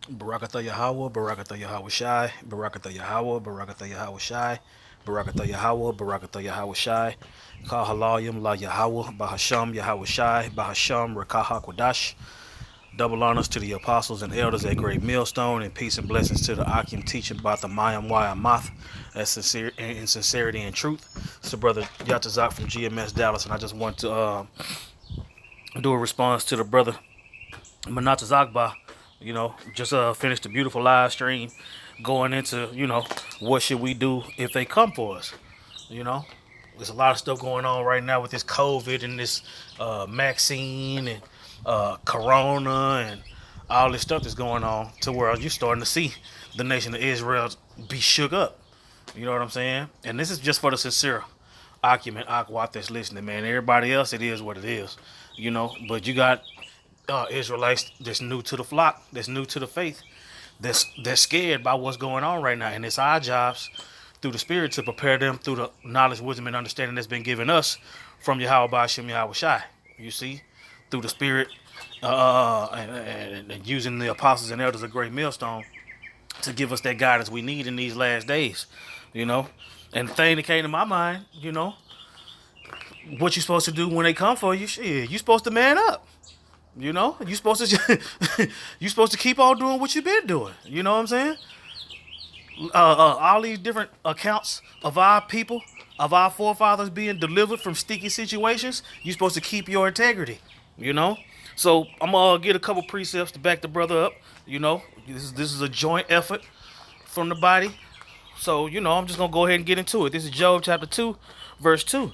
Barakatha Yahweh, Barakatha Yahweh Shai, Barakatha Yahweh, Barakatha Yahweh Shai, Barakatha Yahweh, Barakatha Yahweh Shai, Kal Halayim La Yahweh, Bahasham Yahweh Shai, Bahasham Rakaha Kwadash. Double honors to the apostles and elders at Great Millstone, and peace and blessings to the Akim teaching about the Mayam Amath as sincere in sincerity and truth. It's the brother Yatazak from GMS Dallas, and I just want to do a response to the brother Manatazakba. Just finished a beautiful live stream going into, what should we do if they come for us? You know, there's a lot of stuff going on right now with this COVID and this vaccine and Corona and all this stuff that's going on to where you're starting to see the nation of Israel be shook up. You know what I'm saying? And this is just for the sincere argument, Aquat that's listening, man. Everybody else, it is what it is. But you got Israelites that's new to the flock, that's new to the faith, that's scared by what's going on right now, and it's our jobs through the Spirit to prepare them through the knowledge, wisdom, and understanding that's been given us from Yahweh Ba'Shem Yahweh Shai. You see, through the Spirit, and using the apostles and elders of Great Millstone to give us that guidance we need in these last days. And the thing that came to my mind, what you supposed to do when they come for you? Shit, you supposed to man up. You supposed to you supposed to keep on doing what you've been doing. You know what I'm saying? All these different accounts of our people, of our forefathers being delivered from sticky situations. You're supposed to keep your integrity. So I'm gonna get a couple precepts to back the brother up. This is a joint effort from the body. So I'm just gonna go ahead and get into it. This is Job chapter 2, verse 2.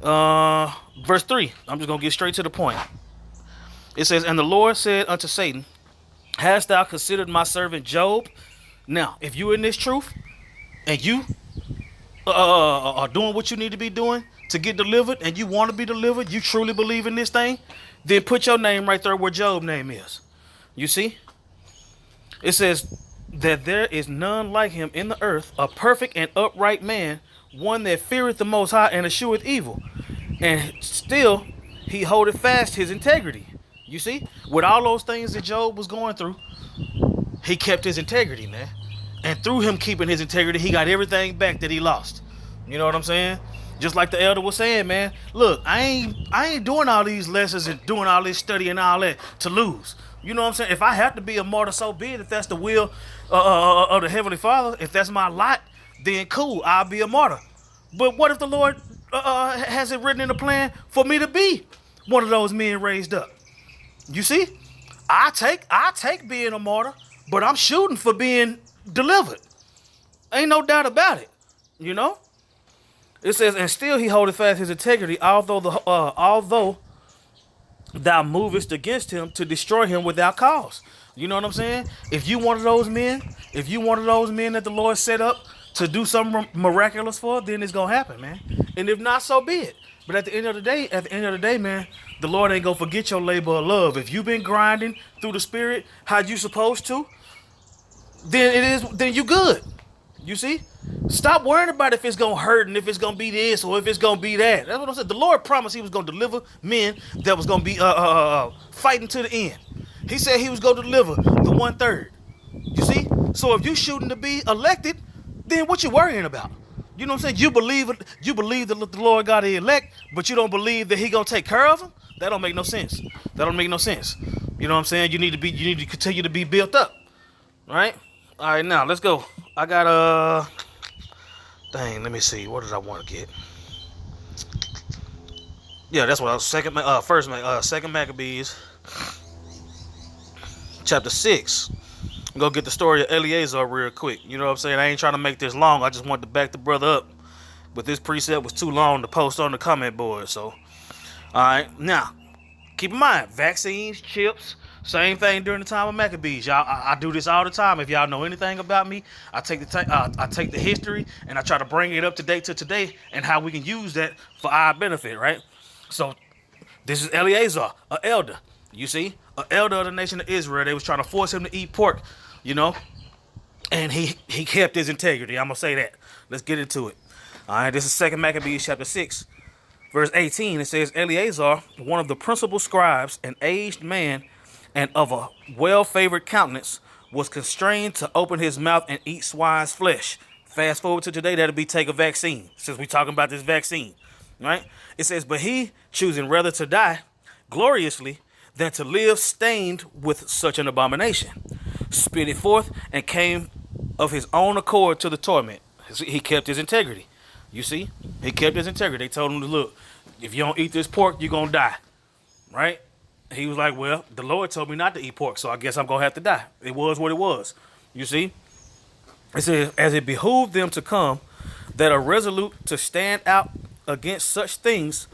Verse 3. I'm just gonna get straight to the point. It says, "And the Lord said unto Satan, Hast thou considered my servant Job? Now, if you in this truth, and you are doing what you need to be doing to get delivered, and you want to be delivered, you truly believe in this thing, then put your name right there where Job's name is. You see? It says that there is none like him in the earth, a perfect and upright man, one that feareth the Most High and escheweth evil. And still he holdeth fast his integrity." You see? With all those things that Job was going through, he kept his integrity, man. And through him keeping his integrity, he got everything back that he lost. You know what I'm saying? Just like the elder was saying, man. Look, I ain't doing all these lessons and doing all this study and all that to lose. You know what I'm saying? If I have to be a martyr, so be it. If that's the will of the Heavenly Father, if that's my lot, then cool, I'll be a martyr. But what if the Lord has it written in the plan for me to be one of those men raised up? You see, I take being a martyr, but I'm shooting for being delivered. Ain't no doubt about it. It says, "And still he holdeth fast his integrity, although thou movest against him to destroy him without cause." You know what I'm saying? If you one of those men that the Lord set up to do something miraculous for, then it's gonna happen, man. And if not, so be it. But at the end of the day, man, the Lord ain't gonna forget your labor of love. If you've been grinding through the Spirit how you supposed to, then you good. You see? Stop worrying about if it's gonna hurt and if it's gonna be this or if it's gonna be that. That's what I said. The Lord promised he was gonna deliver men that was gonna be fighting to the end. He said he was gonna deliver the 1/3. You see? So if you shooting to be elected, then what you worrying about? You know what I'm saying? You believe that the Lord got to elect, but you don't believe that he gonna take care of him? That don't make no sense. That don't make no sense. You know what I'm saying? You need to continue to be built up. Right? All right, now let's go. I got let me see. What did I want to get? Yeah, that's what I was second Maccabees chapter 6. I'm gonna get the story of Eleazar real quick. You know what I'm saying? I ain't trying to make this long. I just wanted to back the brother up. But this precept was too long to post on the comment board. So, alright. Now, keep in mind, vaccines, chips, same thing during the time of Maccabees. Y'all, I do this all the time. If y'all know anything about me, I take the history and I try to bring it up to date to today and how we can use that for our benefit, right? So, this is Eleazar, an elder. You see? An elder of the nation of Israel. They was trying to force him to eat pork, and he kept his integrity. I'm going to say that. Let's get into it. All right, this is 2 Maccabees chapter 6, verse 18. It says, "Eleazar, one of the principal scribes, an aged man, and of a well-favored countenance, was constrained to open his mouth and eat swine's flesh. Fast forward to today, that'll be take a vaccine, since we're talking about this vaccine, right? It says, but he choosing rather to die gloriously than to live stained with such an abomination, spit it forth and came of his own accord to the torment. He kept his integrity. You see, he kept his integrity. They told him to look, if you don't eat this pork, you're going to die, right? He was like, well, the Lord told me not to eat pork, so I guess I'm going to have to die. It was what it was. You see? It says, as it behooved them to come, that are resolute to stand out against such things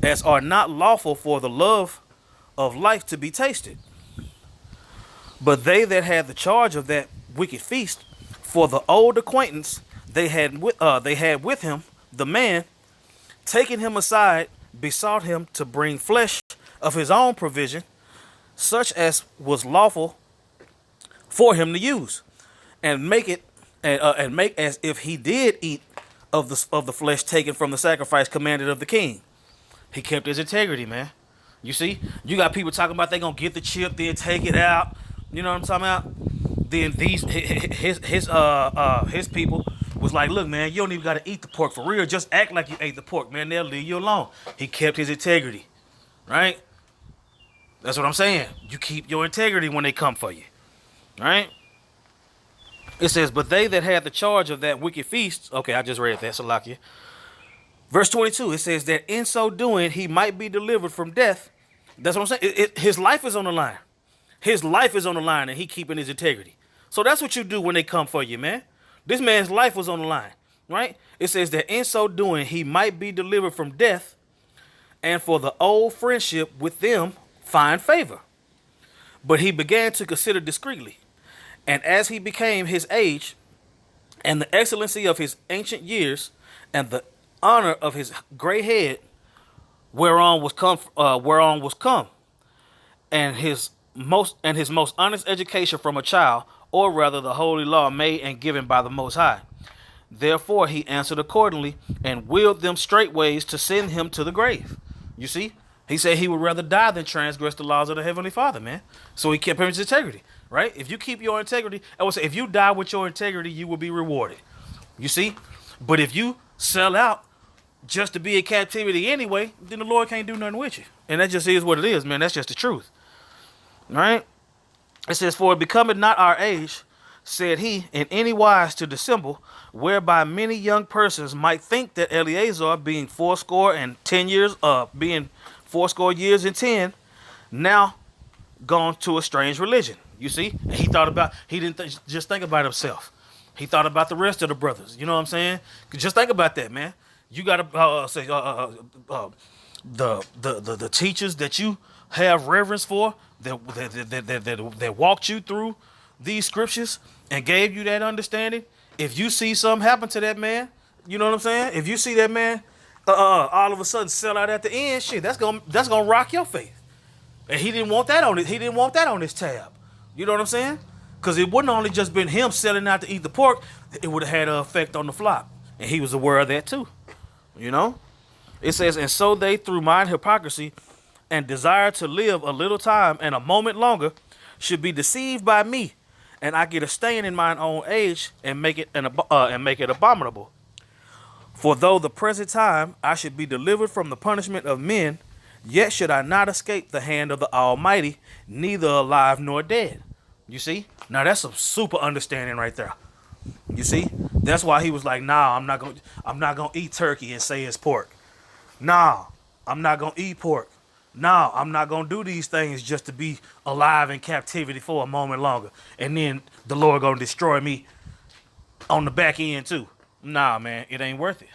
as are not lawful for the love of life to be tasted. But they that had the charge of that wicked feast, for the old acquaintance they had with him, the man, taking him aside, besought him to bring flesh of his own provision, such as was lawful for him to use, and make it and make as if he did eat of the flesh taken from the sacrifice commanded of the king. He kept his integrity, man. You see, you got people talking about they gonna get the chip, then take it out. You know what I'm talking about? Then his people was like, look, man, you don't even gotta eat the pork for real. Just act like you ate the pork, man. They'll leave you alone. He kept his integrity, right? That's what I'm saying. You keep your integrity when they come for you, right? It says, but they that had the charge of that wicked feast. Okay, I just read that, Salakia. Verse 22, it says that in so doing, he might be delivered from death. That's what I'm saying. His life is on the line. His life is on the line, and he keeping his integrity. So that's what you do when they come for you, man. This man's life was on the line, right? It says that in so doing, he might be delivered from death, and for the old friendship with them find favor. But he began to consider discreetly. And as he became his age, and the excellency of his ancient years, and the honor of his gray head, whereon was come, and his most honest education from a child, or rather the holy law made and given by the Most High. Therefore he answered accordingly, and willed them straightways to send him to the grave. You see, he said he would rather die than transgress the laws of the Heavenly Father, man. So he kept his integrity, right? If you keep your integrity, I would say if you die with your integrity, you will be rewarded. You see, but if you sell out just to be in captivity anyway, then the Lord can't do nothing with you. And that just is what it is, man. That's just the truth. All right? It says, for it becometh not our age, said he, in any wise to dissemble, whereby many young persons might think that Eleazar, being fourscore years and 10, now gone to a strange religion. You see? And he didn't just think about himself. He thought about the rest of the brothers. You know what I'm saying? Just think about that, man. You got to say the teachers that you have reverence for, that walked you through these scriptures and gave you that understanding. If you see something happen to that man, you know what I'm saying? If you see that man all of a sudden sell out at the end, shit, that's gonna rock your faith. And he didn't want that on it. He didn't want that on his tab. You know what I'm saying? Because it wouldn't only just been him selling out to eat the pork, it would have had an effect on the flock. And he was aware of that too. You know? It says, and so they, through mine hypocrisy and desire to live a little time and a moment longer, should be deceived by me, and I get a stain in mine own age and make it abominable. For though the present time I should be delivered from the punishment of men, yet should I not escape the hand of the Almighty, neither alive nor dead. You see? Now that's some super understanding right there. You see? That's why he was like, nah, I'm not gonna eat turkey and say it's pork. Nah, I'm not gonna eat pork. Nah, I'm not gonna do these things just to be alive in captivity for a moment longer. And then the Lord gonna destroy me on the back end too. Nah, man, it ain't worth it.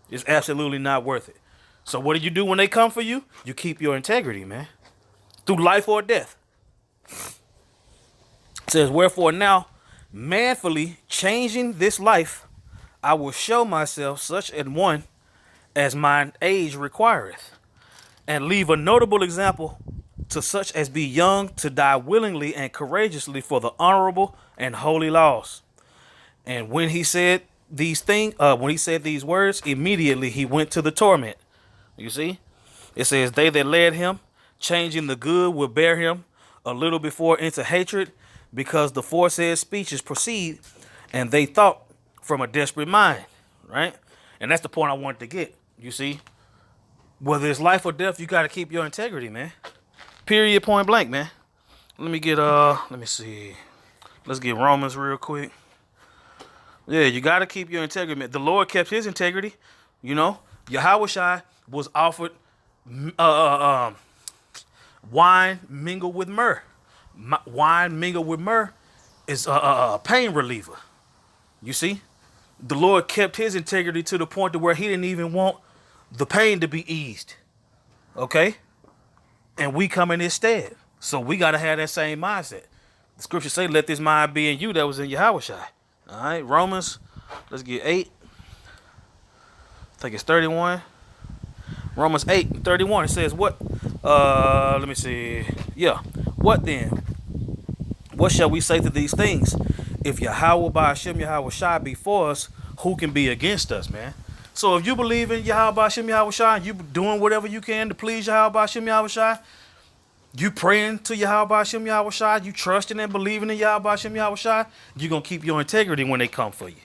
It's absolutely not worth it. So what do you do when they come for you? You keep your integrity, man. Through life or death. It says, wherefore now, manfully changing this life, I will show myself such an one as mine age requireth, and leave a notable example to such as be young to die willingly and courageously for the honorable and holy laws. And when he said these words, immediately he went to the torment. You see, it says, they that led him, changing the good, will bear him a little before into hatred, because the foresaid speeches proceed, and they thought from a desperate mind, right? And that's the point I wanted to get. You see, whether it's life or death, you got to keep your integrity, man. Period, point blank, man. Let me see. Let's get Romans real quick. Yeah, you got to keep your integrity, man. The Lord kept his integrity. You know, Yahushua was offered wine mingled with myrrh. Wine mingled with myrrh is a pain reliever. You see, the Lord kept his integrity to the point to where he didn't even want the pain to be eased. Okay? And we come in his stead. So we got to have that same mindset. The scriptures say, let this mind be in you that was in Yahushua. All right, Romans, let's get 8. I think it's 31. Romans 8:31. It says what? Let me see. Yeah. What then? What shall we say to these things? If Yahweh by Hashem Yahushua be for us, who can be against us, man? So if you believe in Yahweh by Hashem Yahushua, and you doing whatever you can to please Yahweh by Hashem Yahushua, you praying to Yahweh by Hashem Yahushua, you trusting and believing in Yahweh by Hashem Yahushua, you're going to keep your integrity when they come for you.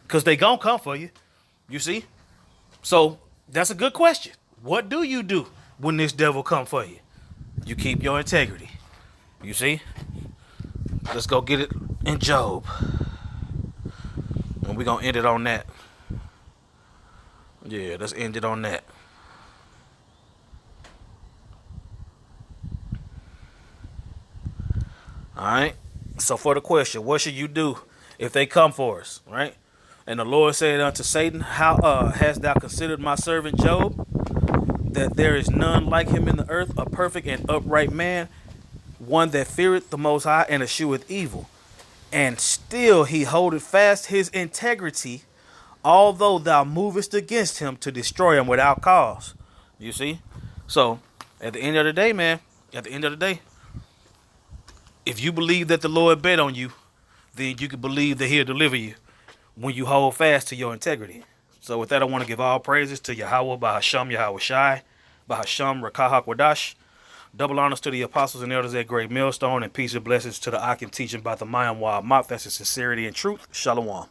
Because they going to come for you. You see? So that's a good question. What do you do when this devil come for you? You keep your integrity. You see? Let's go get it in Job. And we're going to end it on that. Yeah, let's end it on that. Alright? So for the question, what should you do if they come for us? Right? And the Lord said unto Satan, how hast thou considered my servant Job, that there is none like him in the earth, a perfect and upright man, one that feareth the Most High and escheweth evil. And still he holdeth fast his integrity, although thou movest against him to destroy him without cause. You see? So, at the end of the day, man, if you believe that the Lord bet on you, then you can believe that he'll deliver you when you hold fast to your integrity. So with that, I want to give all praises to Yahweh, Bahasham Yahushai, Bahasham Rakah HaKodash. Double honors to the apostles and elders at Great Millstone, and peace and blessings to the Akim teaching by the Mayam Wa Mouth. That's in sincerity and truth. Shalom.